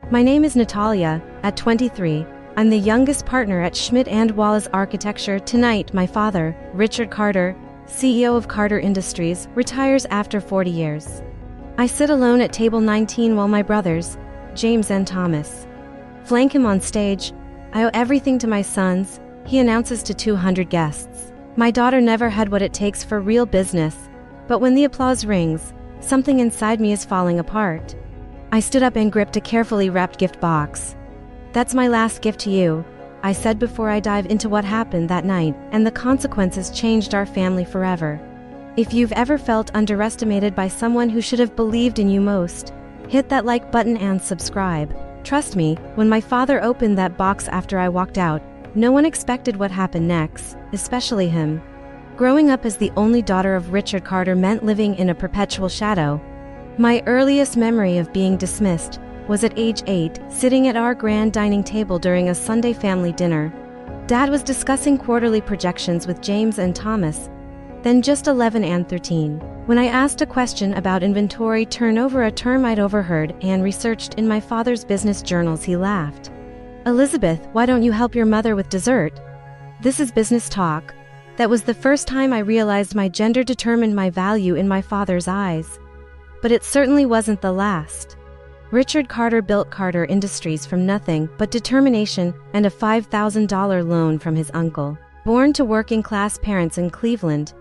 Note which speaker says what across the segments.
Speaker 1: My name is Natalia. At 23, I'm the youngest partner at Schmidt Wallace Architecture. Tonight, my father, Richard Carter, CEO of Carter Industries, retires after 40 years. I sit alone at table 19 while my brothers, James and Thomas, flank him on stage. I owe everything to my sons, he announces to 200 guests. My daughter never had what it takes for real business, but when the applause rings, something inside me is falling apart. I stood up and gripped a carefully wrapped gift box. "That's my last gift to you," I said before I dive into what happened that night, and the consequences changed our family forever. If you've ever felt underestimated by someone who should have believed in you most, hit that like button and subscribe. Trust me, when my father opened that box after I walked out, no one expected what happened next, especially him. Growing up as the only daughter of Richard Carter meant living in a perpetual shadow. My earliest memory of being dismissed was at age 8, sitting at our grand dining table during a Sunday family dinner. Dad was discussing quarterly projections with James and Thomas, then just 11 and 13. When I asked a question about inventory turnover, a term I'd overheard and researched in my father's business journals, he laughed. "Elizabeth, why don't you help your mother with dessert? This is business talk." That was the first time I realized my gender determined my value in my father's eyes. But it certainly wasn't the last. Richard Carter built Carter Industries from nothing but determination and a $5,000 loan from his uncle. Born to working-class parents in Cleveland,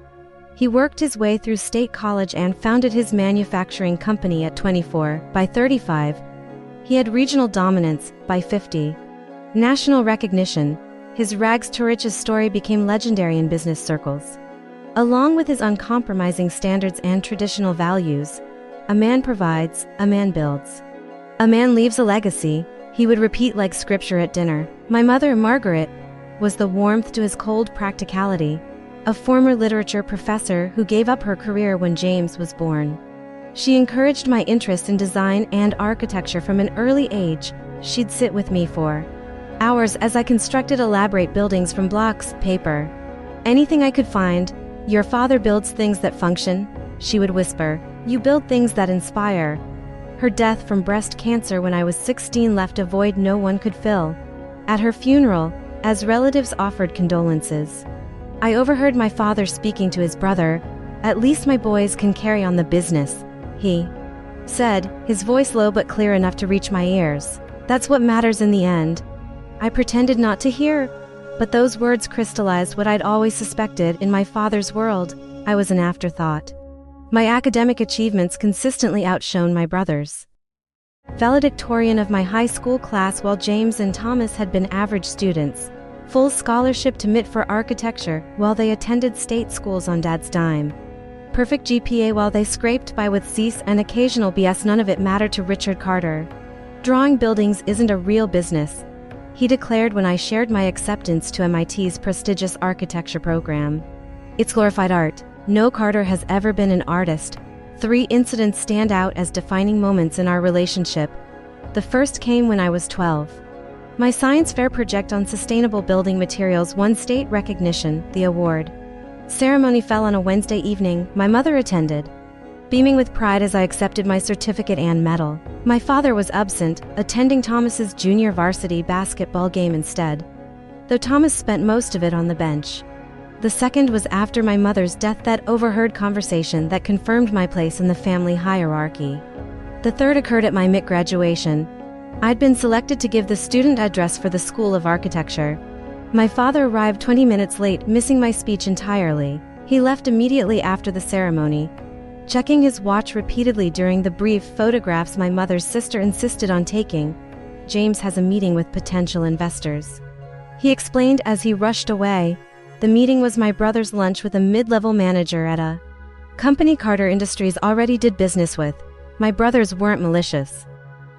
Speaker 1: he worked his way through state college and founded his manufacturing company at 24. By 35, he had regional dominance. By 50, national recognition. His rags to riches story became legendary in business circles. Along with his uncompromising standards and traditional values, "A man provides, a man builds. A man leaves a legacy," he would repeat like scripture at dinner. My mother, Margaret, was the warmth to his cold practicality, a former literature professor who gave up her career when James was born. She encouraged my interest in design and architecture from an early age. She'd sit with me for hours as I constructed elaborate buildings from blocks, paper, anything I could find. "Your father builds things that function," she would whisper. "You build things that inspire." Her death from breast cancer when I was 16 left a void no one could fill. At her funeral, as relatives offered condolences, I overheard my father speaking to his brother. "At least my boys can carry on the business," he said, his voice low but clear enough to reach my ears. "That's what matters in the end." I pretended not to hear, but those words crystallized what I'd always suspected. In my father's world, I was an afterthought. My academic achievements consistently outshone my brothers. Valedictorian of my high school class while James and Thomas had been average students. Full scholarship to MIT for architecture while they attended state schools on Dad's dime. Perfect GPA while they scraped by with Cs and occasional BS. None of it mattered to Richard Carter. "Drawing buildings isn't a real business," he declared when I shared my acceptance to MIT's prestigious architecture program. "It's glorified art. No, Carter has ever been an artist." 3 incidents stand out as defining moments in our relationship. The first came when I was 12. My science fair project on sustainable building materials won state recognition. The award ceremony fell on a Wednesday evening. My mother attended, beaming with pride as I accepted my certificate and medal. My father was absent, attending Thomas's junior varsity basketball game instead, though Thomas spent most of it on the bench. The second was after my mother's death, that overheard conversation that confirmed my place in the family hierarchy. The third occurred at my MIT graduation. I'd been selected to give the student address for the School of Architecture. My father arrived 20 minutes late, missing my speech entirely. He left immediately after the ceremony, checking his watch repeatedly during the brief photographs my mother's sister insisted on taking. "James has a meeting with potential investors," he explained as he rushed away. The meeting was my brother's lunch with a mid-level manager at a company Carter Industries already did business with. My brothers weren't malicious,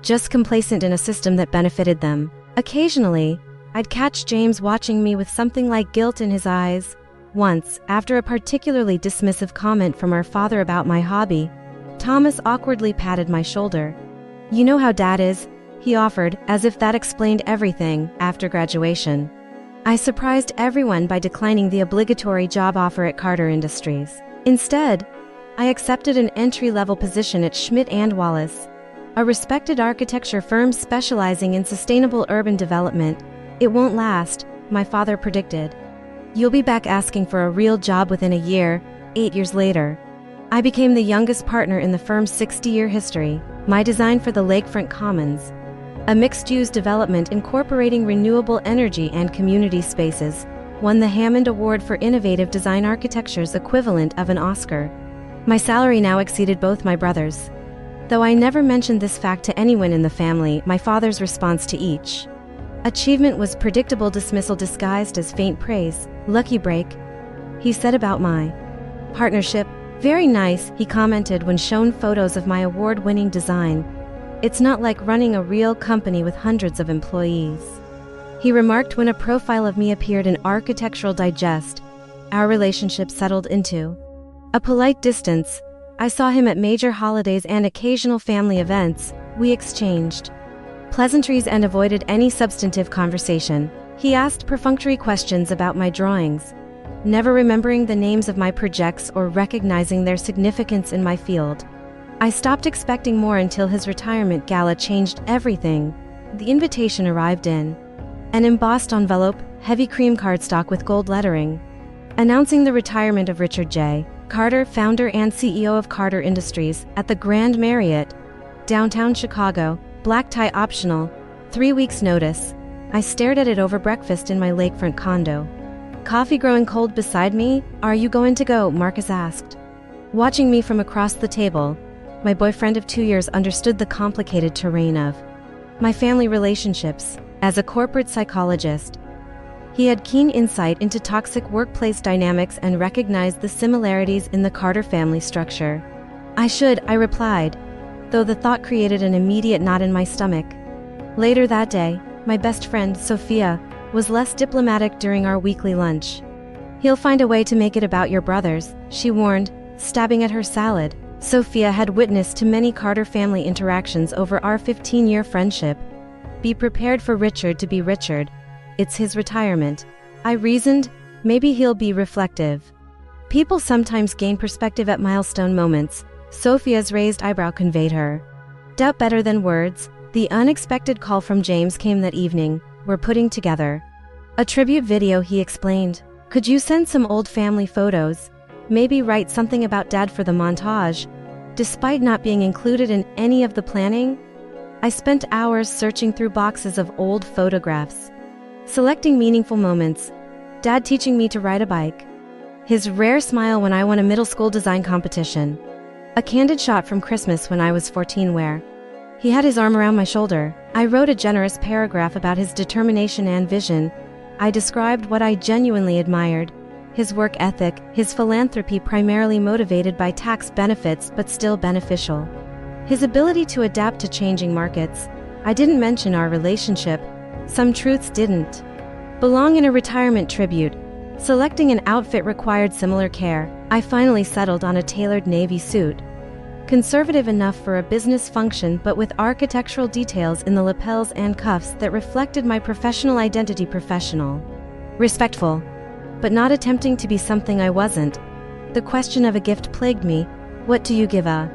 Speaker 1: just complacent in a system that benefited them. Occasionally, I'd catch James watching me with something like guilt in his eyes. Once, after a particularly dismissive comment from our father about my hobby, Thomas awkwardly patted my shoulder. "You know how Dad is," he offered, as if that explained everything. After graduation, I surprised everyone by declining the obligatory job offer at Carter Industries. Instead, I accepted an entry-level position at Schmidt Wallace a respected architecture firm specializing in sustainable urban development. It won't last, my father predicted. You'll be back asking for a real job within a year. 8 years later, I became the youngest partner in the firm's 60-year history. My design for the Lakefront Commons, a mixed-use development incorporating renewable energy and community spaces, won the Hammond Award for Innovative Design Architecture's equivalent of an Oscar. My salary now exceeded both my brothers. Though I never mentioned this fact to anyone in the family, my father's response to each achievement was predictable dismissal disguised as faint praise. Lucky break, he said about my partnership. Very nice, he commented when shown photos of my award-winning design. It's not like running a real company with hundreds of employees, he remarked when a profile of me appeared in Architectural Digest. Our relationship settled into a polite distance. I saw him at major holidays and occasional family events. We exchanged pleasantries and avoided any substantive conversation. He asked perfunctory questions about my drawings, never remembering the names of my projects or recognizing their significance in my field. I stopped expecting more until his retirement gala changed everything. The invitation arrived in an embossed envelope, heavy cream cardstock with gold lettering, announcing the retirement of Richard J. Carter, founder and CEO of Carter Industries, at the Grand Marriott, downtown Chicago, black tie optional, 3 weeks notice. I stared at it over breakfast in my lakefront condo. Coffee growing cold beside me. Are you going to go? Marcus asked. Watching me from across the table, my boyfriend of 2 years understood the complicated terrain of my family relationships. As a corporate psychologist, he had keen insight into toxic workplace dynamics and recognized the similarities in the Carter family structure. I should, I replied, though the thought created an immediate knot in my stomach. Later that day, my best friend, Sophia, was less diplomatic during our weekly lunch. He'll find a way to make it about your brothers, she warned, stabbing at her salad. Sophia had witnessed to many Carter family interactions over our 15-year friendship. Be prepared for Richard to be Richard. It's his retirement. I reasoned, maybe he'll be reflective. People sometimes gain perspective at milestone moments. Sophia's raised eyebrow conveyed her doubt better than words. The unexpected call from James came that evening. We're putting together a tribute video, he explained. Could you send some old family photos? Maybe write something about Dad for the montage. Despite not being included in any of the planning, I spent hours searching through boxes of old photographs, selecting meaningful moments. Dad teaching me to ride a bike, his rare smile when I won a middle school design competition, a candid shot from Christmas when I was 14 where he had his arm around my shoulder. I wrote a generous paragraph about his determination and vision. I described what I genuinely admired: his work ethic, his philanthropy primarily motivated by tax benefits but still beneficial, his ability to adapt to changing markets. I didn't mention our relationship. Some truths didn't belong in a retirement tribute. Selecting an outfit required similar care. I finally settled on a tailored navy suit, conservative enough for a business function but with architectural details in the lapels and cuffs that reflected my professional identity. Professional, respectful, but not attempting to be something I wasn't. The question of a gift plagued me. What do you give a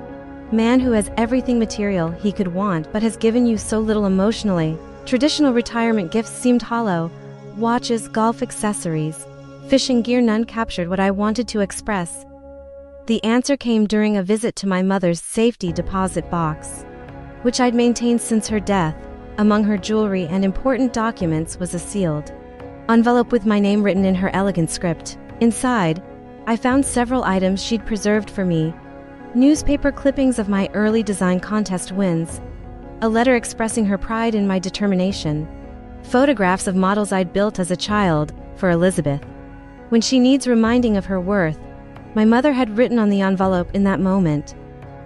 Speaker 1: man who has everything material he could want but has given you so little emotionally? Traditional retirement gifts seemed hollow. Watches, golf accessories, fishing gear, none captured what I wanted to express. The answer came during a visit to my mother's safety deposit box, which I'd maintained since her death. Among her jewelry and important documents was a sealed envelope with my name written in her elegant script. Inside, I found several items she'd preserved for me: newspaper clippings of my early design contest wins, a letter expressing her pride in my determination, photographs of models I'd built as a child for Elizabeth, when she needs reminding of her worth. My mother had written on the envelope in that moment.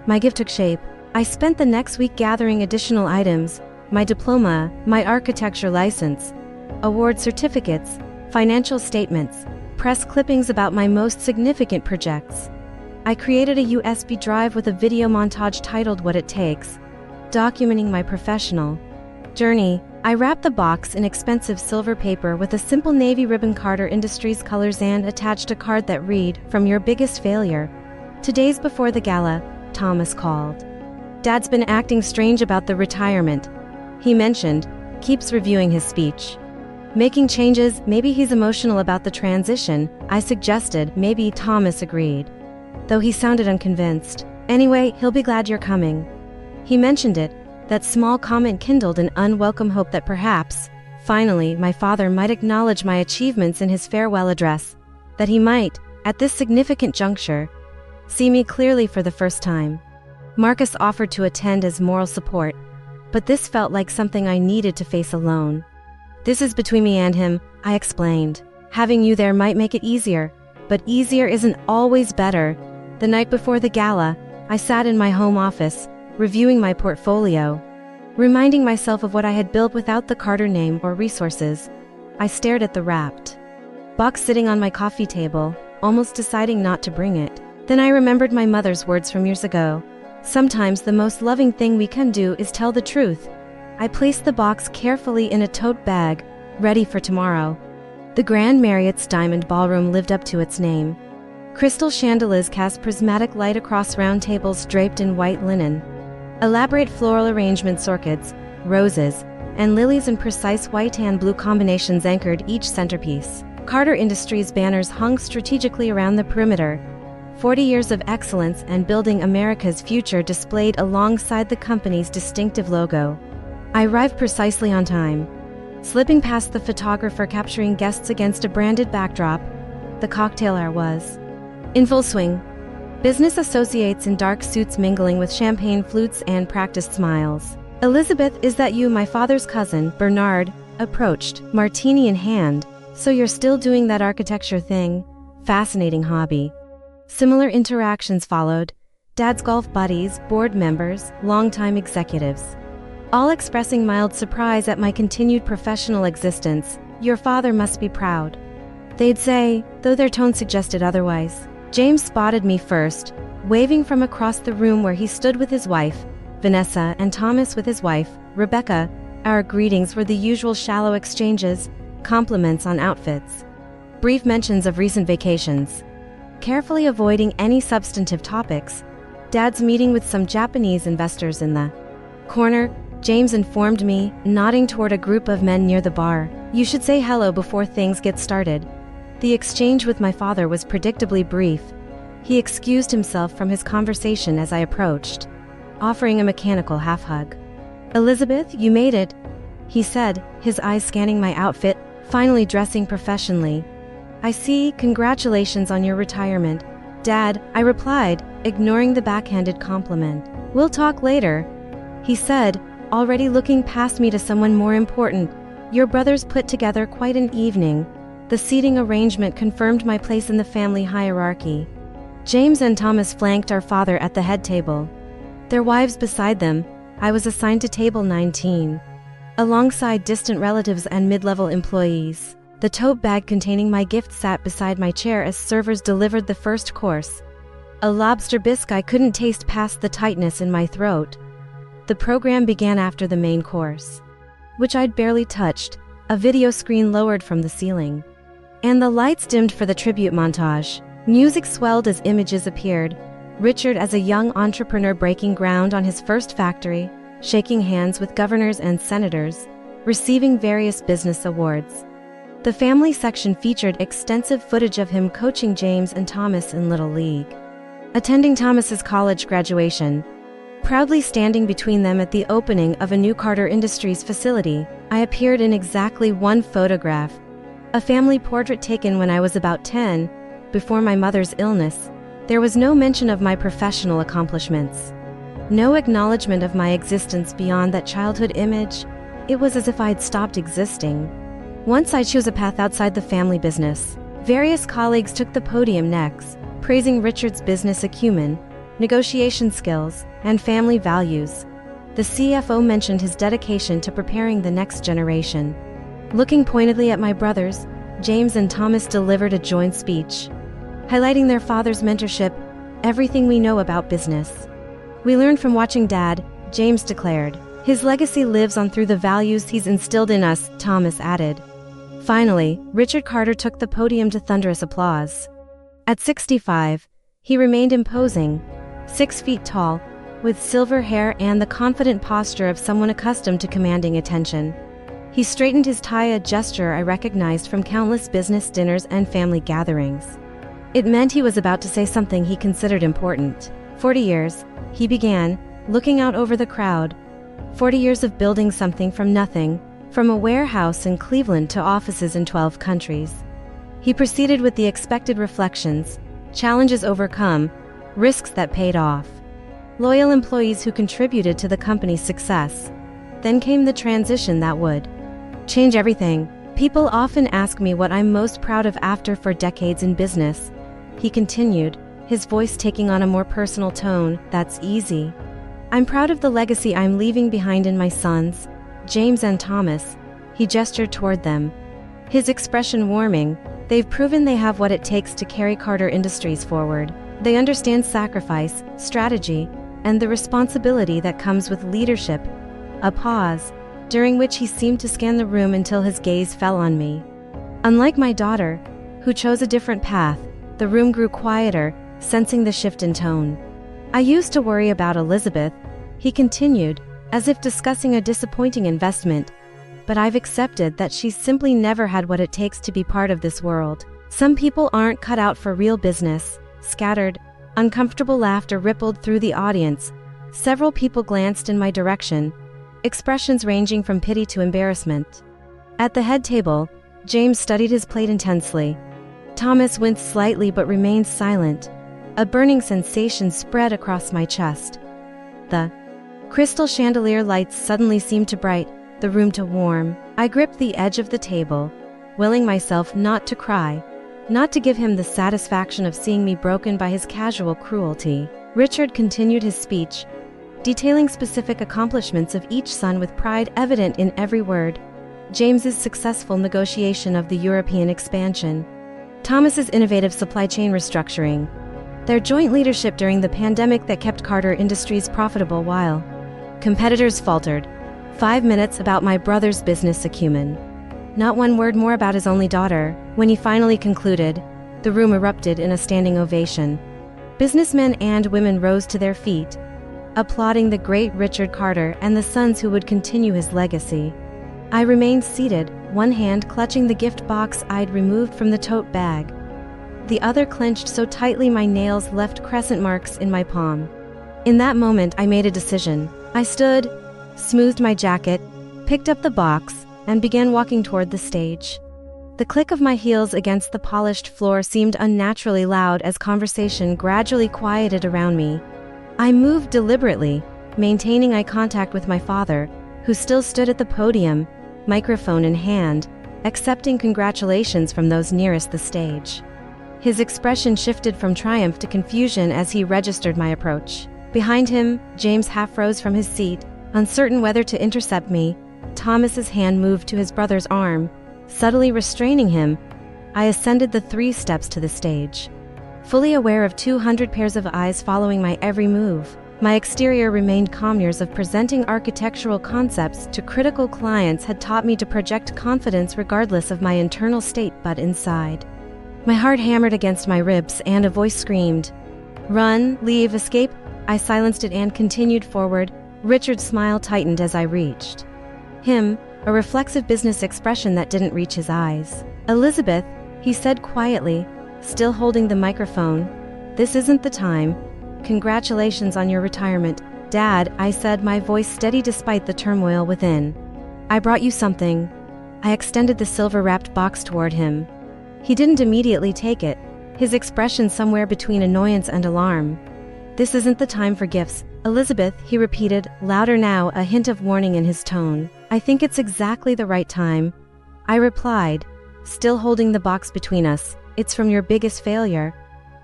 Speaker 1: My gift took shape. I spent the next week gathering additional items: my diploma, my architecture license, award certificates, financial statements, press clippings about my most significant projects. I created a USB drive with a video montage titled What It Takes, documenting my professional journey. I wrapped the box in expensive silver paper with a simple navy ribbon, Carter Industries colors, and attached a card that read, "From your biggest failure. 2 days before the gala, Thomas called. Dad's been acting strange about the retirement, he mentioned, keeps reviewing his speech. Making changes, maybe he's emotional about the transition, I suggested. Maybe. Thomas agreed, though he sounded unconvinced. Anyway, he'll be glad you're coming. He mentioned it. That small comment kindled an unwelcome hope that perhaps, finally, my father might acknowledge my achievements in his farewell address, that he might, at this significant juncture, see me clearly for the first time. Marcus offered to attend as moral support, but this felt like something I needed to face alone. This is between me and him, I explained. Having you there might make it easier, but easier isn't always better. The night before the gala, I sat in my home office, reviewing my portfolio, reminding myself of what I had built without the Carter name or resources. I stared at the wrapped box sitting on my coffee table, almost deciding not to bring it. Then I remembered my mother's words from years ago. Sometimes the most loving thing we can do is tell the truth. I placed the box carefully in a tote bag, ready for tomorrow. The Grand Marriott's diamond ballroom lived up to its name. Crystal chandeliers cast prismatic light across round tables draped in white linen. Elaborate floral arrangements, orchids, roses, and lilies in precise white and blue combinations anchored each centerpiece. Carter Industries banners hung strategically around the perimeter. 40 years of excellence and building America's future displayed alongside the company's distinctive logo. I arrived precisely on time, slipping past the photographer capturing guests against a branded backdrop. The cocktail hour was in full swing. Business associates in dark suits mingling with champagne flutes and practiced smiles. Elizabeth, is that you? My father's cousin, Bernard, approached, martini in hand. So you're still doing that architecture thing? Fascinating hobby. Similar interactions followed. Dad's golf buddies, board members, longtime executives, all expressing mild surprise at my continued professional existence. Your father must be proud, they'd say, though their tone suggested otherwise. James spotted me first, waving from across the room where he stood with his wife, Vanessa, and Thomas with his wife, Rebecca. Our greetings were the usual shallow exchanges, compliments on outfits, brief mentions of recent vacations. Carefully avoiding any substantive topics, Dad's meeting with some Japanese investors in the corner, James informed me, nodding toward a group of men near the bar. You should say hello before things get started. The exchange with my father was predictably brief. He excused himself from his conversation as I approached, offering a mechanical half-hug. Elizabeth, you made it, he said, his eyes scanning my outfit, finally dressing professionally. I see, congratulations on your retirement, Dad, I replied, ignoring the backhanded compliment. We'll talk later, he said, already looking past me to someone more important. Your brothers put together quite an evening. The seating arrangement confirmed my place in the family hierarchy. James and Thomas flanked our father at the head table, their wives beside them. I was assigned to table 19, alongside distant relatives and mid-level employees. The tote bag containing my gift sat beside my chair as servers delivered the first course, a lobster bisque I couldn't taste past the tightness in my throat. The program began after the main course, which I'd barely touched. A video screen lowered from the ceiling, and the lights dimmed for the tribute montage. Music swelled as images appeared. Richard as a young entrepreneur breaking ground on his first factory, shaking hands with governors and senators, receiving various business awards. The family section featured extensive footage of him coaching James and Thomas in Little League, attending Thomas's college graduation, proudly standing between them at the opening of a new Carter Industries facility. I appeared in exactly one photograph, a family portrait taken when I was about 10, before my mother's illness. There was no mention of my professional accomplishments, no acknowledgement of my existence beyond that childhood image. It was as if I'd stopped existing once I chose a path outside the family business. Various colleagues took the podium next, praising Richard's business acumen, negotiation skills, and family values. The CFO mentioned his dedication to preparing the next generation. Looking pointedly at my brothers, James and Thomas delivered a joint speech, highlighting their father's mentorship, everything we know about business. We learned from watching Dad, James declared. His legacy lives on through the values he's instilled in us, Thomas added. Finally, Richard Carter took the podium to thunderous applause. At 65, he remained imposing, 6 feet tall, with silver hair and the confident posture of someone accustomed to commanding attention. He straightened his tie, a gesture I recognized from countless business dinners and family gatherings. It meant he was about to say something he considered important. 40 years, he began, looking out over the crowd. 40 years of building something from nothing, from a warehouse in Cleveland to offices in 12 countries. He proceeded with the expected reflections, challenges overcome, risks that paid off, loyal employees who contributed to the company's success. Then came the transition that would change everything. People often ask me what I'm most proud of after 4 decades in business. He continued, his voice taking on a more personal tone. That's easy. I'm proud of the legacy I'm leaving behind in my sons, James and Thomas. He gestured toward them, his expression warming. They've proven they have what it takes to carry Carter Industries forward. They understand sacrifice, strategy, and the responsibility that comes with leadership. A pause, during which he seemed to scan the room until his gaze fell on me. Unlike my daughter, who chose a different path, the room grew quieter, sensing the shift in tone. I used to worry about Elizabeth, he continued, as if discussing a disappointing investment, but I've accepted that she's simply never had what it takes to be part of this world. Some people aren't cut out for real business. Scattered, uncomfortable laughter rippled through the audience. Several people glanced in my direction, expressions ranging from pity to embarrassment. At the head table, James studied his plate intensely. Thomas winced slightly but remained silent. A burning sensation spread across my chest. The crystal chandelier lights suddenly seemed to bright the room to warm. I gripped the edge of the table, willing myself not to cry, not to give him the satisfaction of seeing me broken by his casual cruelty. Richard continued his speech, detailing specific accomplishments of each son with pride evident in every word. James's successful negotiation of the European expansion, Thomas's innovative supply chain restructuring, their joint leadership during the pandemic that kept Carter Industries profitable while competitors faltered. 5 minutes about my brother's business acumen. Not one word more about his only daughter. When he finally concluded, the room erupted in a standing ovation. Businessmen and women rose to their feet, applauding the great Richard Carter and the sons who would continue his legacy. I remained seated, one hand clutching the gift box I'd removed from the tote bag, the other clenched so tightly my nails left crescent marks in my palm. In that moment I made a decision. I stood, smoothed my jacket, picked up the box, and began walking toward the stage. The click of my heels against the polished floor seemed unnaturally loud as conversation gradually quieted around me. I moved deliberately, maintaining eye contact with my father, who still stood at the podium, microphone in hand, accepting congratulations from those nearest the stage. His expression shifted from triumph to confusion as he registered my approach. Behind him, James half rose from his seat, uncertain whether to intercept me. Thomas's hand moved to his brother's arm, subtly restraining him. I ascended the 3 steps to the stage, fully aware of 200 pairs of eyes following my every move. My exterior remained calm. Years of presenting architectural concepts to critical clients had taught me to project confidence regardless of my internal state, but inside, my heart hammered against my ribs and a voice screamed, "Run, leave, escape." I silenced it and continued forward. Richard's smile tightened as I reached him, a reflexive business expression that didn't reach his eyes. "Elizabeth," he said quietly, still holding the microphone, "this isn't the time. Congratulations on your retirement." "Dad," I said, my voice steady despite the turmoil within. "I brought you something." I extended the silver-wrapped box toward him. He didn't immediately take it, his expression somewhere between annoyance and alarm. "This isn't the time for gifts, Elizabeth," he repeated, louder now, a hint of warning in his tone. "I think it's exactly the right time," I replied, still holding the box between us. "It's from your biggest failure.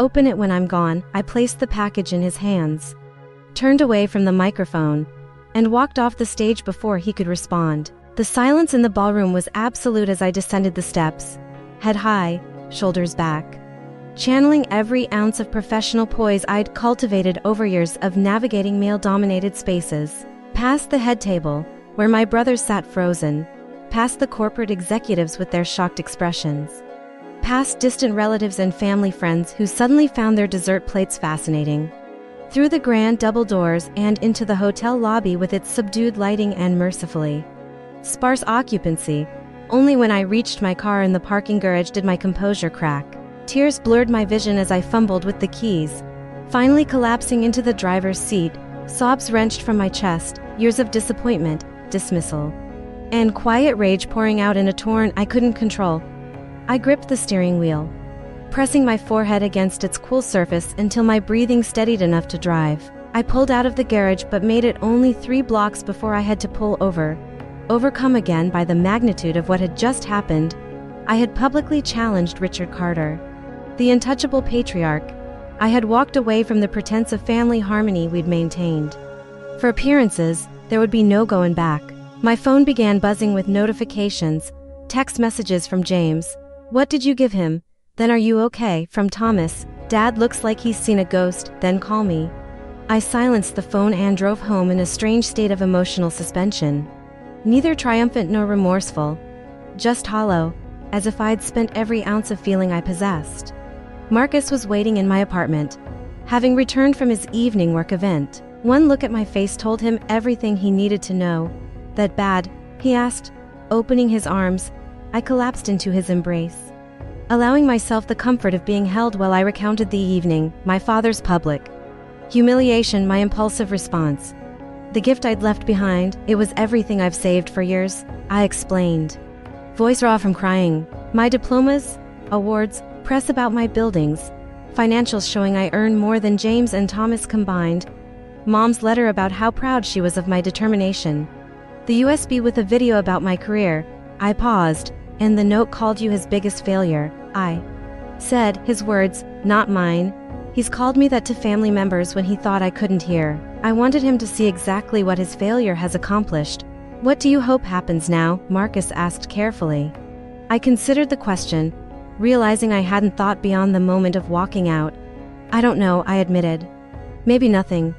Speaker 1: Open it when I'm gone." I placed the package in his hands, turned away from the microphone, and walked off the stage before he could respond. The silence in the ballroom was absolute as I descended the steps, head high, shoulders back, channeling every ounce of professional poise I'd cultivated over years of navigating male-dominated spaces. Past the head table, where my brothers sat frozen, past the corporate executives with their shocked expressions, past distant relatives and family friends who suddenly found their dessert plates fascinating. through the grand double doors and into the hotel lobby with its subdued lighting and mercifully sparse occupancy. Only when I reached my car in the parking garage did my composure crack. Tears blurred my vision as I fumbled with the keys. Finally collapsing into the driver's seat, sobs wrenched from my chest, years of disappointment, dismissal, and quiet rage pouring out in a torrent I couldn't control. I gripped the steering wheel, pressing my forehead against its cool surface until my breathing steadied enough to drive. I pulled out of the garage but made it only 3 blocks before I had to pull over. Overcome again by the magnitude of what had just happened, I had publicly challenged Richard Carter, the untouchable patriarch. I had walked away from the pretense of family harmony we'd maintained. For appearances, there would be no going back. My phone began buzzing with notifications, text messages from James. "What did you give him? Then are you okay?" From Thomas. "Dad looks like he's seen a ghost, then call me." I silenced the phone and drove home in a strange state of emotional suspension. Neither triumphant nor remorseful, just hollow, as if I'd spent every ounce of feeling I possessed. Marcus was waiting in my apartment, having returned from his evening work event. One look at my face told him everything he needed to know. "That bad?" he asked, opening his arms. I collapsed into his embrace, allowing myself the comfort of being held while I recounted the evening, my father's public humiliation, my impulsive response, the gift I'd left behind. "It was everything I've saved for years," I explained, voice raw from crying. "My diplomas, awards, press about my buildings, financials showing I earned more than James and Thomas combined, Mom's letter about how proud she was of my determination, the USB with a video about my career." I paused, "And the note called you his biggest failure," I said, his words, not mine. "He's called me that to family members when he thought I couldn't hear." I wanted him to see exactly what his failure has accomplished. "What do you hope happens now?" Marcus asked carefully. I considered the question, realizing I hadn't thought beyond the moment of walking out. "I don't know," I admitted. "Maybe nothing.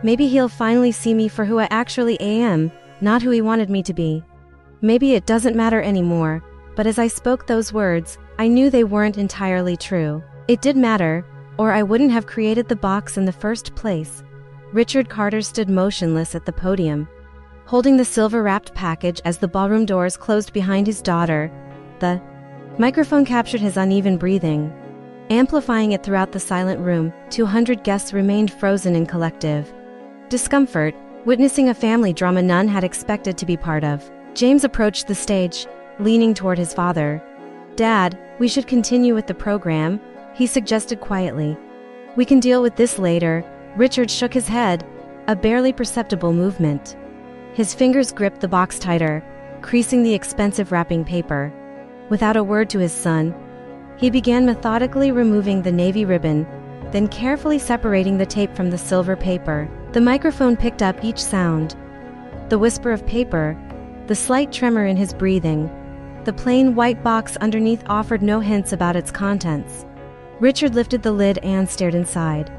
Speaker 1: Maybe he'll finally see me for who I actually am, not who he wanted me to be. Maybe it doesn't matter anymore." But as I spoke those words, I knew they weren't entirely true. It did matter, or I wouldn't have created the box in the first place. Richard Carter stood motionless at the podium, holding the silver-wrapped package as the ballroom doors closed behind his daughter. The microphone captured his uneven breathing, amplifying it throughout the silent room. 200 guests remained frozen in collective discomfort, witnessing a family drama none had expected to be part of. James approached the stage, leaning toward his father. "Dad, we should continue with the program," he suggested quietly. "We can deal with this later." Richard shook his head, a barely perceptible movement. His fingers gripped the box tighter, creasing the expensive wrapping paper. Without a word to his son, he began methodically removing the navy ribbon, then carefully separating the tape from the silver paper. The microphone picked up each sound, the whisper of paper, the slight tremor in his breathing. The plain white box underneath offered no hints about its contents. Richard lifted the lid and stared inside,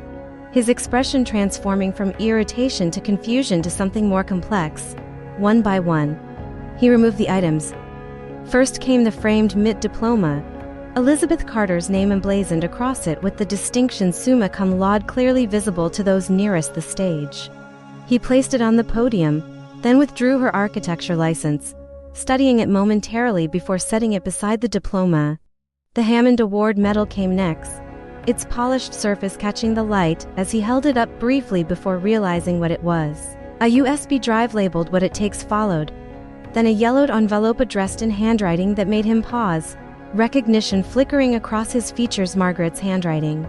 Speaker 1: his expression transforming from irritation to confusion to something more complex. One by one, he removed the items. First came the framed MIT diploma, Elizabeth Carter's name emblazoned across it with the distinction summa cum laude clearly visible to those nearest the stage. He placed it on the podium, then withdrew her architecture license, studying it momentarily before setting it beside the diploma. The Hammond Award medal came next, its polished surface catching the light as he held it up briefly before realizing what it was. A USB drive labeled "What It Takes" followed, then a yellowed envelope addressed in handwriting that made him pause, recognition flickering across his features. Margaret's handwriting,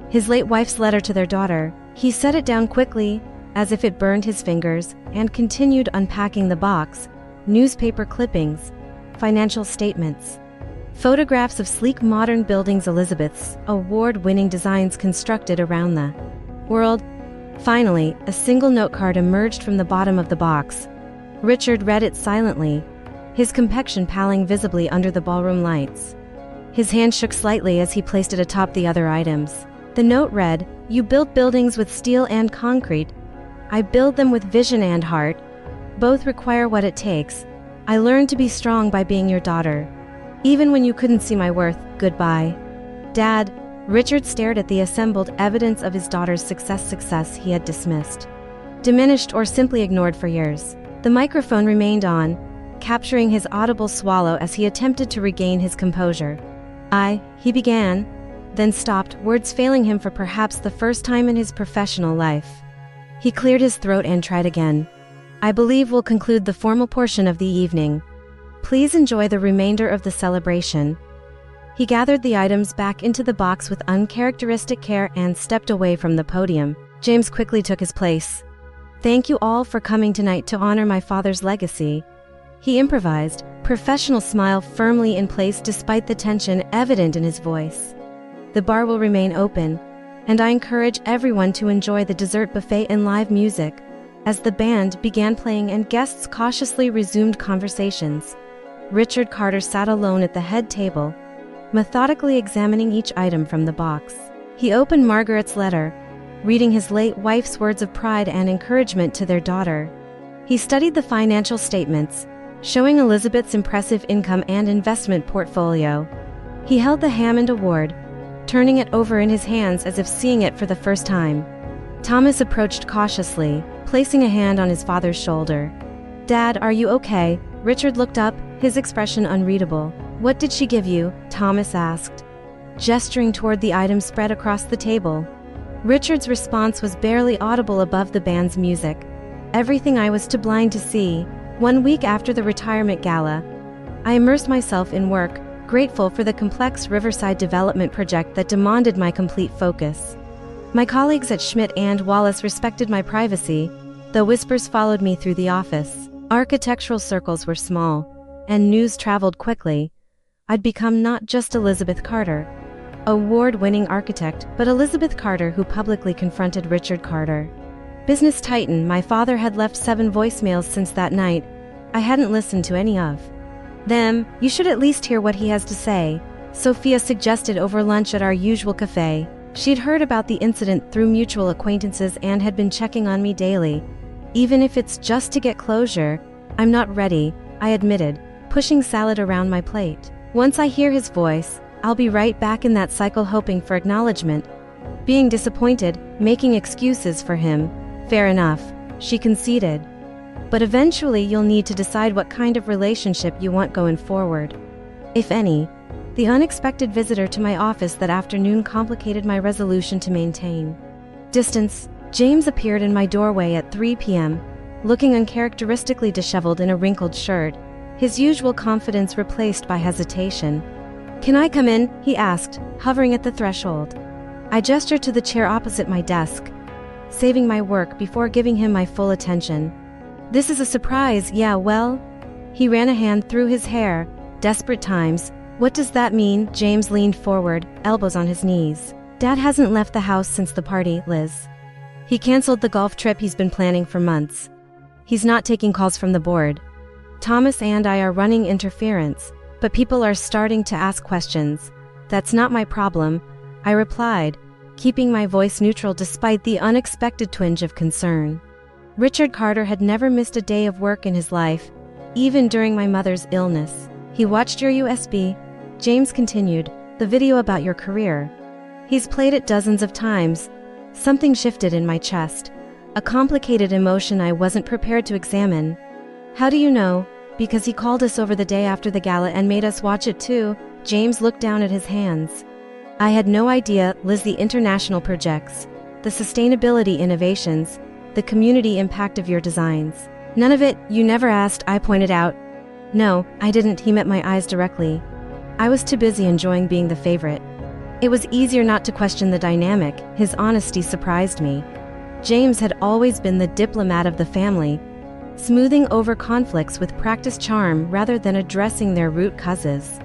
Speaker 1: his late wife's letter to their daughter. He set it down quickly, as if it burned his fingers, and continued unpacking the box. Newspaper clippings, financial statements, photographs of sleek modern buildings, Elizabeth's award-winning designs constructed around the world. Finally, a single note card emerged from the bottom of the box. Richard read it silently, his complexion paling visibly under the ballroom lights. His hand shook slightly as he placed it atop the other items. The note read, "You build buildings with steel and concrete. I build them with vision and heart. Both require what it takes. I learned to be strong by being your daughter. Even when you couldn't see my worth. Goodbye, Dad." Richard stared at the assembled evidence of his daughter's success he had dismissed, diminished, or simply ignored for years. The microphone remained on, capturing his audible swallow as he attempted to regain his composure. He began, then stopped, words failing him for perhaps the first time in his professional life. He cleared his throat and tried again. I believe we'll conclude the formal portion of the evening. Please enjoy the remainder of the celebration. He gathered the items back into the box with uncharacteristic care and stepped away from the podium. James quickly took his place. Thank you all for coming tonight to honor my father's legacy. He improvised, professional smile firmly in place despite the tension evident in his voice. The bar will remain open, and I encourage everyone to enjoy the dessert buffet and live music. As the band began playing and guests cautiously resumed conversations, Richard Carter sat alone at the head table, methodically examining each item from the box. He opened Margaret's letter, reading his late wife's words of pride and encouragement to their daughter. He studied the financial statements, showing Elizabeth's impressive income and investment portfolio. He held the Hammond Award, turning it over in his hands as if seeing it for the first time. Thomas approached cautiously, placing a hand on his father's shoulder. Dad, are you okay? Richard looked up, his expression unreadable. What did she give you? Thomas asked, gesturing toward the items spread across the table. Richard's response was barely audible above the band's music. Everything I was too blind to see. 1 week after the retirement gala, I immersed myself in work, grateful for the complex Riverside development project that demanded my complete focus. My colleagues at Schmidt and Wallace respected my privacy, though whispers followed me through the office. Architectural circles were small, and news traveled quickly. I'd become not just Elizabeth Carter, award-winning architect, but Elizabeth Carter who publicly confronted Richard Carter. Business titan, my father had left 7 voicemails since that night. I hadn't listened to any of them. You should at least hear what he has to say, Sophia suggested over lunch at our usual cafe. She'd heard about the incident through mutual acquaintances and had been checking on me daily. Even if it's just to get closure. I'm not ready, I admitted, pushing salad around my plate. Once I hear his voice, I'll be right back in that cycle, hoping for acknowledgement, being disappointed, making excuses for him. Fair enough, she conceded. But eventually you'll need to decide what kind of relationship you want going forward, if any. The unexpected visitor to my office that afternoon complicated my resolution to maintain distance. James appeared in my doorway at 3 p.m., looking uncharacteristically disheveled in a wrinkled shirt, his usual confidence replaced by hesitation. Can I come in? He asked, hovering at the threshold. I gestured to the chair opposite my desk, saving my work before giving him my full attention. This is a surprise, yeah, well? He ran a hand through his hair. Desperate times. What does that mean? James leaned forward, elbows on his knees. Dad hasn't left the house since the party, Liz. He canceled the golf trip he's been planning for months. He's not taking calls from the board. Thomas and I are running interference, but people are starting to ask questions. That's not my problem, I replied, keeping my voice neutral despite the unexpected twinge of concern. Richard Carter had never missed a day of work in his life, even during my mother's illness. He watched your USB, James continued, the video about your career. He's played it dozens of times. Something shifted in my chest, a complicated emotion I wasn't prepared to examine. How do you know? Because he called us over the day after the gala and made us watch it too. James looked down at his hands. I had no idea, Liz, the international projects, the sustainability innovations, the community impact of your designs. None of it, you never asked, I pointed out. No, I didn't, he met my eyes directly. I was too busy enjoying being the favorite. It was easier not to question the dynamic. His honesty surprised me. James had always been the diplomat of the family, smoothing over conflicts with practiced charm rather than addressing their root causes.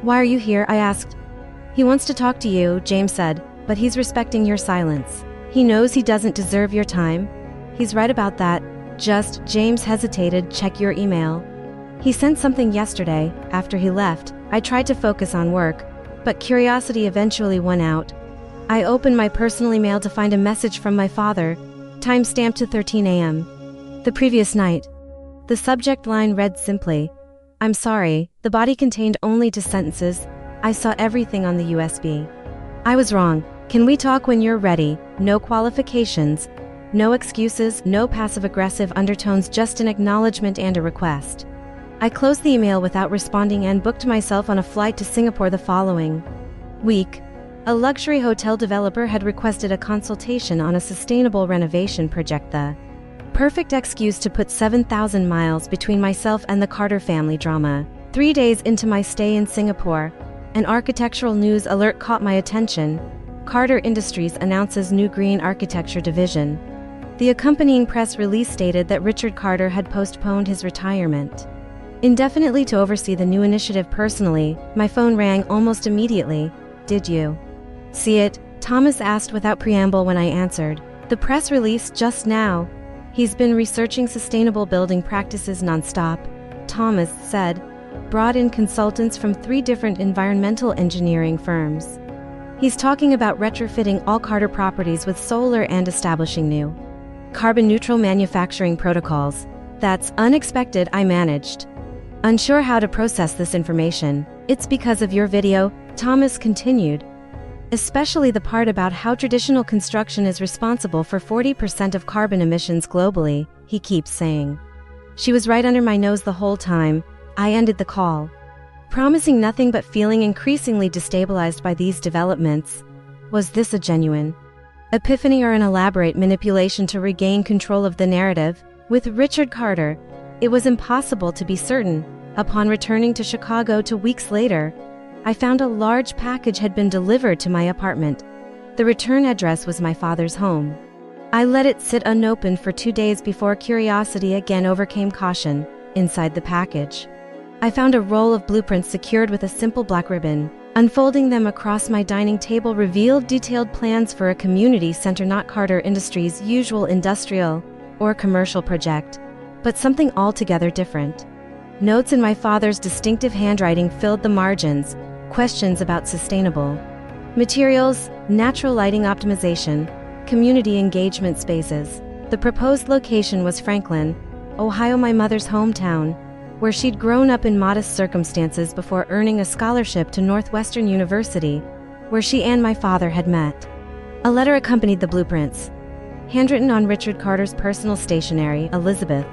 Speaker 1: Why are you here? I asked. He wants to talk to you, James said, but he's respecting your silence. He knows he doesn't deserve your time. He's right about that. James hesitated, check your email. He sent something yesterday, after he left. I tried to focus on work, but curiosity eventually won out. I opened my personal email to find a message from my father, time-stamped to 13 a.m. the previous night. The subject line read simply, I'm sorry, the body contained only 2 sentences. I saw everything on the USB. I was wrong. Can we talk when you're ready? No qualifications, no excuses, no passive-aggressive undertones, just an acknowledgement and a request. I closed the email without responding and booked myself on a flight to Singapore the following week. A luxury hotel developer had requested a consultation on a sustainable renovation project, the perfect excuse to put 7,000 miles between myself and the Carter family drama. 3 days into my stay in Singapore, an architectural news alert caught my attention. Carter Industries announces new green architecture division. The accompanying press release stated that Richard Carter had postponed his retirement indefinitely to oversee the new initiative personally. My phone rang almost immediately. Did you see it? Thomas asked without preamble when I answered. The press release just now. He's been researching sustainable building practices nonstop, Thomas said. Brought in consultants from 3 different environmental engineering firms. He's talking about retrofitting all Carter properties with solar and establishing new carbon-neutral manufacturing protocols. That's unexpected, I managed. Unsure how to process this information. It's because of your video, Thomas continued. Especially the part about how traditional construction is responsible for 40% of carbon emissions globally, he keeps saying. She was right under my nose the whole time. I ended the call, promising nothing but feeling increasingly destabilized by these developments. Was this a genuine epiphany or an elaborate manipulation to regain control of the narrative? With Richard Carter, it was impossible to be certain. Upon returning to Chicago 2 weeks later, I found a large package had been delivered to my apartment. The return address was my father's home. I let it sit unopened for 2 days before curiosity again overcame caution. Inside the package, I found a roll of blueprints secured with a simple black ribbon. Unfolding them across my dining table revealed detailed plans for a community center, not Carter Industries' usual industrial or commercial project, but something altogether different. Notes in my father's distinctive handwriting filled the margins. Questions about sustainable materials, natural lighting optimization, community engagement spaces. The proposed location was Franklin, Ohio, my mother's hometown, where she'd grown up in modest circumstances before earning a scholarship to Northwestern University, where she and my father had met. A letter accompanied the blueprints, handwritten on Richard Carter's personal stationery, Elizabeth.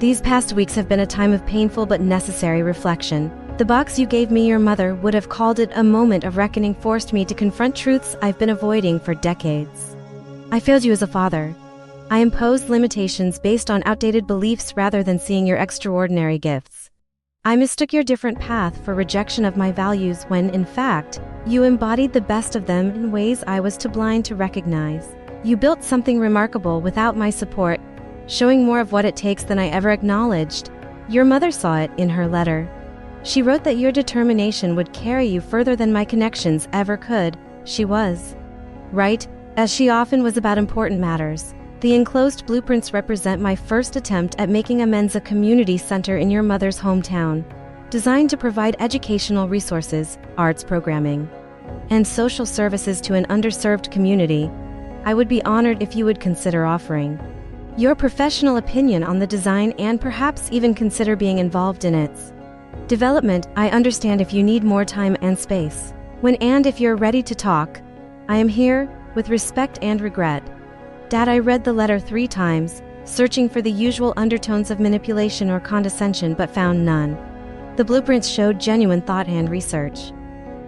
Speaker 1: These past weeks have been a time of painful but necessary reflection. The box you gave me, your mother would have called it a moment of reckoning, forced me to confront truths I've been avoiding for decades. I failed you as a father. I imposed limitations based on outdated beliefs rather than seeing your extraordinary gifts. I mistook your different path for rejection of my values when, in fact, you embodied the best of them in ways I was too blind to recognize. You built something remarkable without my support, showing more of what it takes than I ever acknowledged. Your mother saw it in her letter. She wrote that your determination would carry you further than my connections ever could. She was right, as she often was about important matters. The enclosed blueprints represent my first attempt at making amends, a community center in your mother's hometown, designed to provide educational resources, arts programming, and social services to an underserved community. I would be honored if you would consider offering your professional opinion on the design and perhaps even consider being involved in its development. I understand if you need more time and space. When and if you're ready to talk, I am here, with respect and regret. Dad, I read the letter 3 times, searching for the usual undertones of manipulation or condescension, but found none. The blueprints showed genuine thought and research,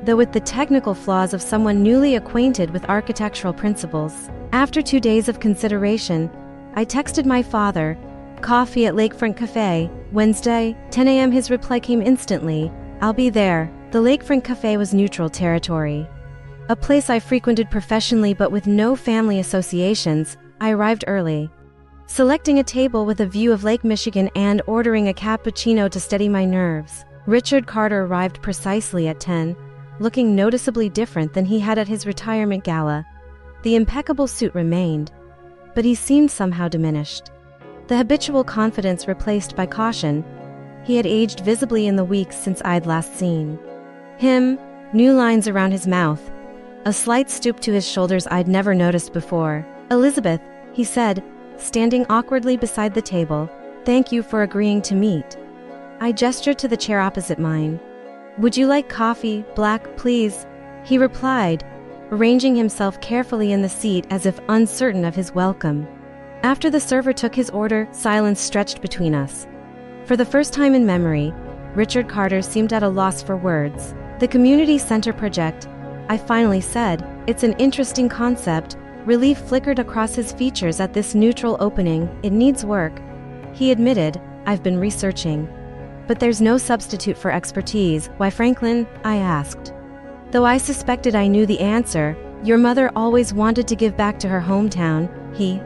Speaker 1: though with the technical flaws of someone newly acquainted with architectural principles. After 2 days of consideration, I texted my father, "Coffee at Lakefront Cafe, Wednesday, 10 a.m. His reply came instantly, "I'll be there." The Lakefront Cafe was neutral territory, a place I frequented professionally but with no family associations. I arrived early, selecting a table with a view of Lake Michigan and ordering a cappuccino to steady my nerves. Richard Carter arrived precisely at 10, looking noticeably different than he had at his retirement gala. The impeccable suit remained, but he seemed somehow diminished. The habitual confidence replaced by caution. He had aged visibly in the weeks since I'd last seen him, new lines around his mouth, a slight stoop to his shoulders I'd never noticed before. "Elizabeth," he said, standing awkwardly beside the table, "thank you for agreeing to meet." I gestured to the chair opposite mine. "Would you like coffee, black, please?" he replied, arranging himself carefully in the seat as if uncertain of his welcome. After the server took his order, silence stretched between us. For the first time in memory, Richard Carter seemed at a loss for words. "The community center project," I finally said. "It's an interesting concept." Relief flickered across his features at this neutral opening. "It needs work," he admitted. "I've been researching. But there's no substitute for expertise." "Why, Franklin?" I asked. Though I suspected I knew the answer. "Your mother always wanted to give back to her hometown," he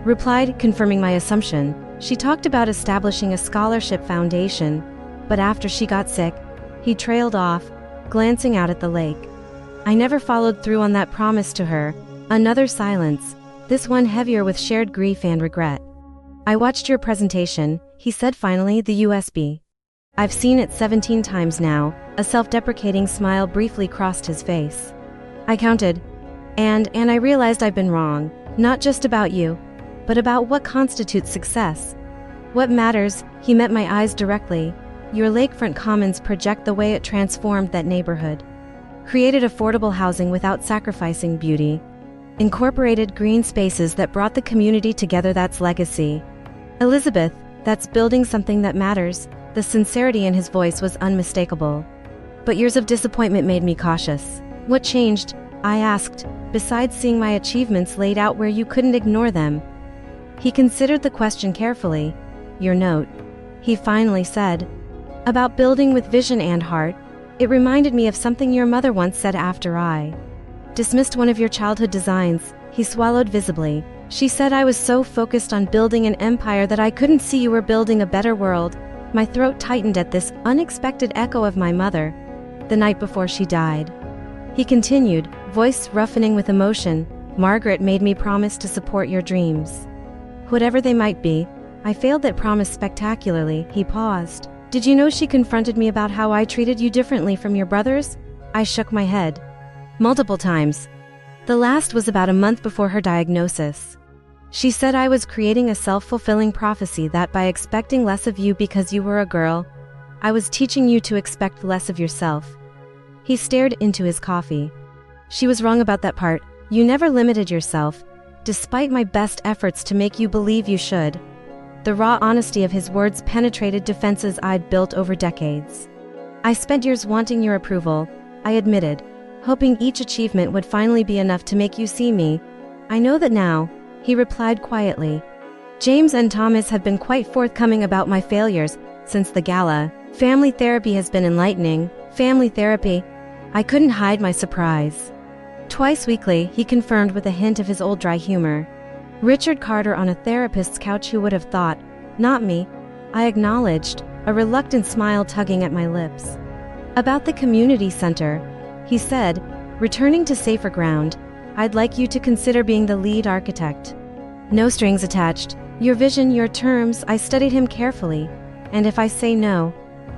Speaker 1: replied, confirming my assumption. "She talked about establishing a scholarship foundation, but after she got sick," he trailed off, glancing out at the lake. "I never followed through on that promise to her." Another silence, this one heavier with shared grief and regret. "I watched your presentation," he said finally, "the USB. I've seen it 17 times now." A self-deprecating smile briefly crossed his face. I counted. And I realized I've been wrong. Not just about you, but about what constitutes success. What matters, he met my eyes directly. Your lakefront commons project the way it transformed that neighborhood. Created affordable housing without sacrificing beauty. Incorporated green spaces that brought the community together. That's legacy. Elizabeth, that's building something that matters. The sincerity in his voice was unmistakable. But years of disappointment made me cautious. "What changed?" I asked, "besides seeing my achievements laid out where you couldn't ignore them?" He considered the question carefully. "Your note," he finally said. "About building with vision and heart. It reminded me of something your mother once said after I dismissed one of your childhood designs." He swallowed visibly. "She said I was so focused on building an empire that I couldn't see you were building a better world." My throat tightened at this unexpected echo of my mother, the night before she died. He continued, voice roughening with emotion. "Margaret made me promise to support your dreams, whatever they might be. I failed that promise spectacularly." He paused. "Did you know she confronted me about how I treated you differently from your brothers?" I shook my head. "Multiple times. The last was about a month before her diagnosis. She said I was creating a self-fulfilling prophecy, that by expecting less of you because you were a girl, I was teaching you to expect less of yourself." He stared into his coffee. "She was wrong about that part. You never limited yourself, despite my best efforts to make you believe you should." The raw honesty of his words penetrated defenses I'd built over decades. "I spent years wanting your approval," I admitted, "hoping each achievement would finally be enough to make you see me. I know that now," he replied quietly. "James and Thomas have been quite forthcoming about my failures since the gala. Family therapy has been enlightening." "Family therapy?" I couldn't hide my surprise. "Twice weekly," he confirmed with a hint of his old dry humor. Richard Carter on a therapist's couch, who would have thought? "Not me," I acknowledged, a reluctant smile tugging at my lips. "About the community center," he said, returning to safer ground, "I'd like you to consider being the lead architect. No strings attached. Your vision, your terms." I studied him carefully. "And if I say no,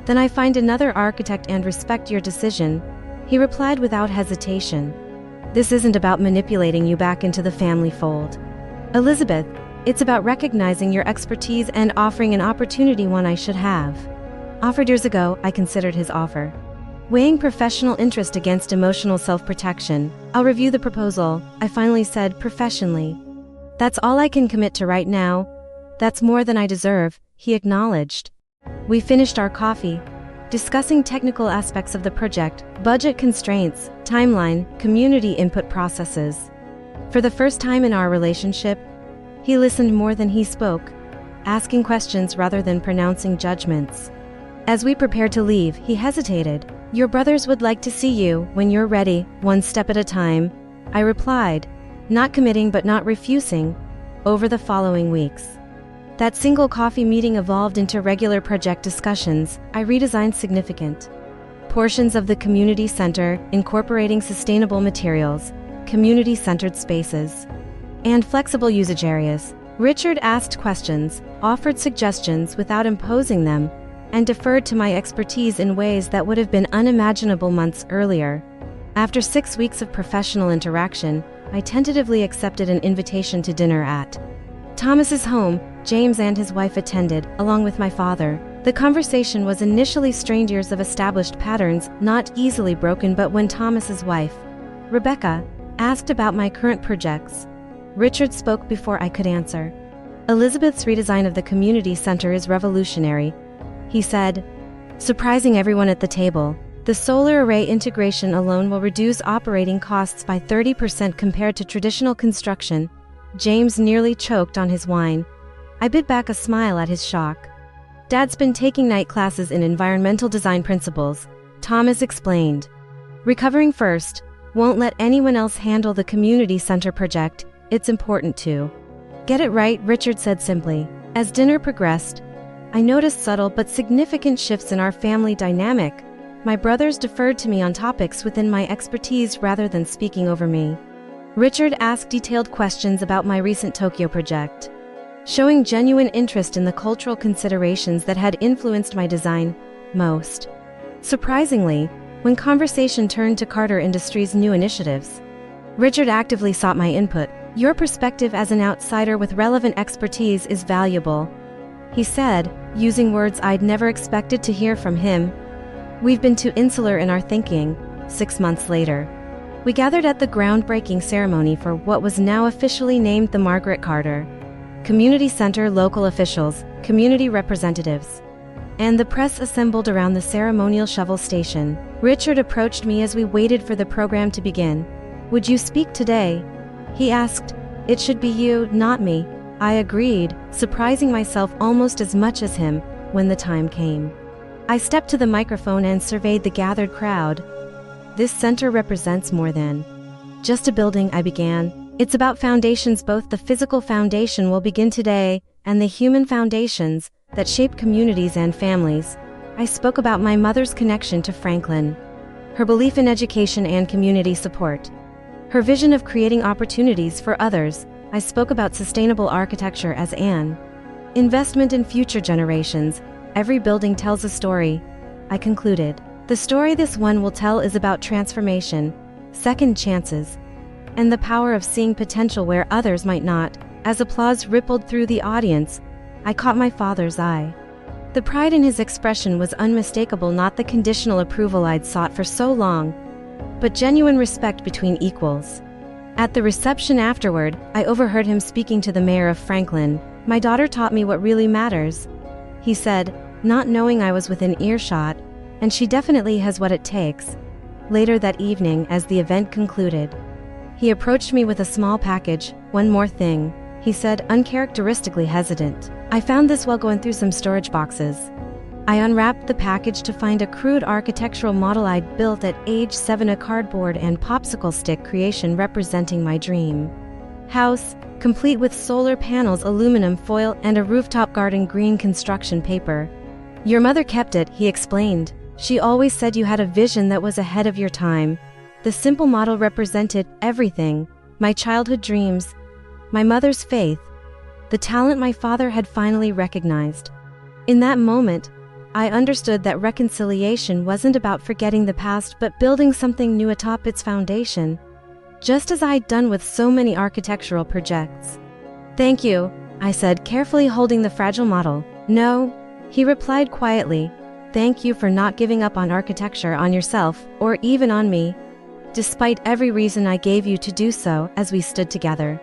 Speaker 1: then I find another architect and respect your decision," he replied without hesitation. "This isn't about manipulating you back into the family fold, Elizabeth. It's about recognizing your expertise and offering an opportunity one I should have offered years ago." I considered his offer, weighing professional interest against emotional self-protection. "I'll review the proposal," I finally said professionally. "That's all I can commit to right now." "That's more than I deserve," he acknowledged. We finished our coffee, discussing technical aspects of the project, budget constraints, timeline, community input processes. For the first time in our relationship, he listened more than he spoke, asking questions rather than pronouncing judgments. As we prepared to leave, he hesitated. "Your brothers would like to see you when you're ready, one step at a time," I replied, not committing but not refusing. Over the following weeks, that single coffee meeting evolved into regular project discussions. I redesigned significant portions of the community center, incorporating sustainable materials, community-centered spaces, and flexible usage areas. Richard asked questions, offered suggestions without imposing them, and deferred to my expertise in ways that would have been unimaginable months earlier. After 6 weeks of professional interaction, I tentatively accepted an invitation to dinner at Thomas's home. James and his wife attended, along with my father. The conversation was initially strained, years of established patterns, not easily broken, but when Thomas's wife, Rebecca, Asked about my current projects, Richard spoke before I could answer. Elizabeth's redesign of the community center is revolutionary, he said, surprising everyone at the table. The solar array integration alone will reduce operating costs by 30% compared to traditional construction. James nearly choked on his wine. I bit back a smile at his shock. Dad's been taking night classes in environmental design principles, Thomas explained. Recovering first, won't let anyone else handle the community center project, it's important to get it right, Richard said simply. As dinner progressed, I noticed subtle but significant shifts in our family dynamic. My brothers deferred to me on topics within my expertise rather than speaking over me. Richard asked detailed questions about my recent Tokyo project, showing genuine interest in the cultural considerations that had influenced my design most. Surprisingly, when conversation turned to Carter Industries' new initiatives, Richard actively sought my input. Your perspective as an outsider with relevant expertise is valuable, he said, using words I'd never expected to hear from him. We've been too insular in our thinking. 6 months later, we gathered at the groundbreaking ceremony for what was now officially named the Margaret Carter Community Center. Local officials, community representatives, and the press assembled around the ceremonial shovel station. Richard approached me as we waited for the program to begin. Would you speak today? He asked. It should be you, not me. I agreed, surprising myself almost as much as him when the time came. I stepped to the microphone and surveyed the gathered crowd. This center represents more than just a building, I began. It's about foundations. Both the physical foundation will begin today and the human foundations that shape communities and families. I spoke about my mother's connection to Franklin, her belief in education and community support, her vision of creating opportunities for others. I spoke about sustainable architecture as an investment in future generations. Every building tells a story, I concluded. The story this one will tell is about transformation, second chances, and the power of seeing potential where others might not. As applause rippled through the audience, I caught my father's eye. The pride in his expression was unmistakable, not the conditional approval I'd sought for so long, but genuine respect between equals. At the reception afterward, I overheard him speaking to the mayor of Franklin. My daughter taught me what really matters, he said, not knowing I was within earshot, and she definitely has what it takes. Later that evening, as the event concluded, he approached me with a small package. One more thing, he said, uncharacteristically hesitant. I found this while going through some storage boxes. I unwrapped the package to find a crude architectural model I'd built at age 7, a cardboard and popsicle stick creation representing my dream house, complete with solar panels, aluminum foil, and a rooftop garden green construction paper. Your mother kept it, he explained. She always said you had a vision that was ahead of your time. The simple model represented everything: my childhood dreams, my mother's faith, the talent my father had finally recognized. In that moment, I understood that reconciliation wasn't about forgetting the past but building something new atop its foundation, just as I'd done with so many architectural projects. Thank you, I said, carefully holding the fragile model. No, he replied quietly. Thank you for not giving up on architecture, on yourself, or even on me, despite every reason I gave you to do so. As we stood together,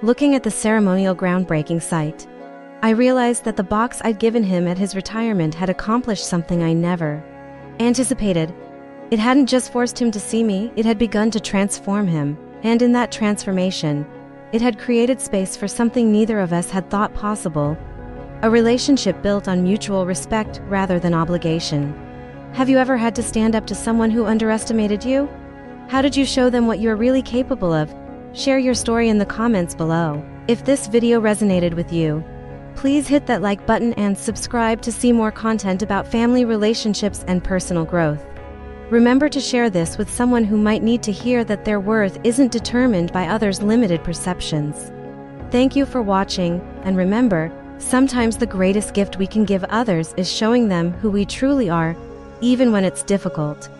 Speaker 1: looking at the ceremonial groundbreaking site, I realized that the box I'd given him at his retirement had accomplished something I never anticipated. It hadn't just forced him to see me, it had begun to transform him, and in that transformation, it had created space for something neither of us had thought possible: a relationship built on mutual respect rather than obligation. Have you ever had to stand up to someone who underestimated you? How did you show them what you're really capable of? Share your story in the comments below. If this video resonated with you, please hit that like button and subscribe to see more content about family relationships and personal growth. Remember to share this with someone who might need to hear that their worth isn't determined by others' limited perceptions. Thank you for watching, and remember, sometimes the greatest gift we can give others is showing them who we truly are, even when it's difficult.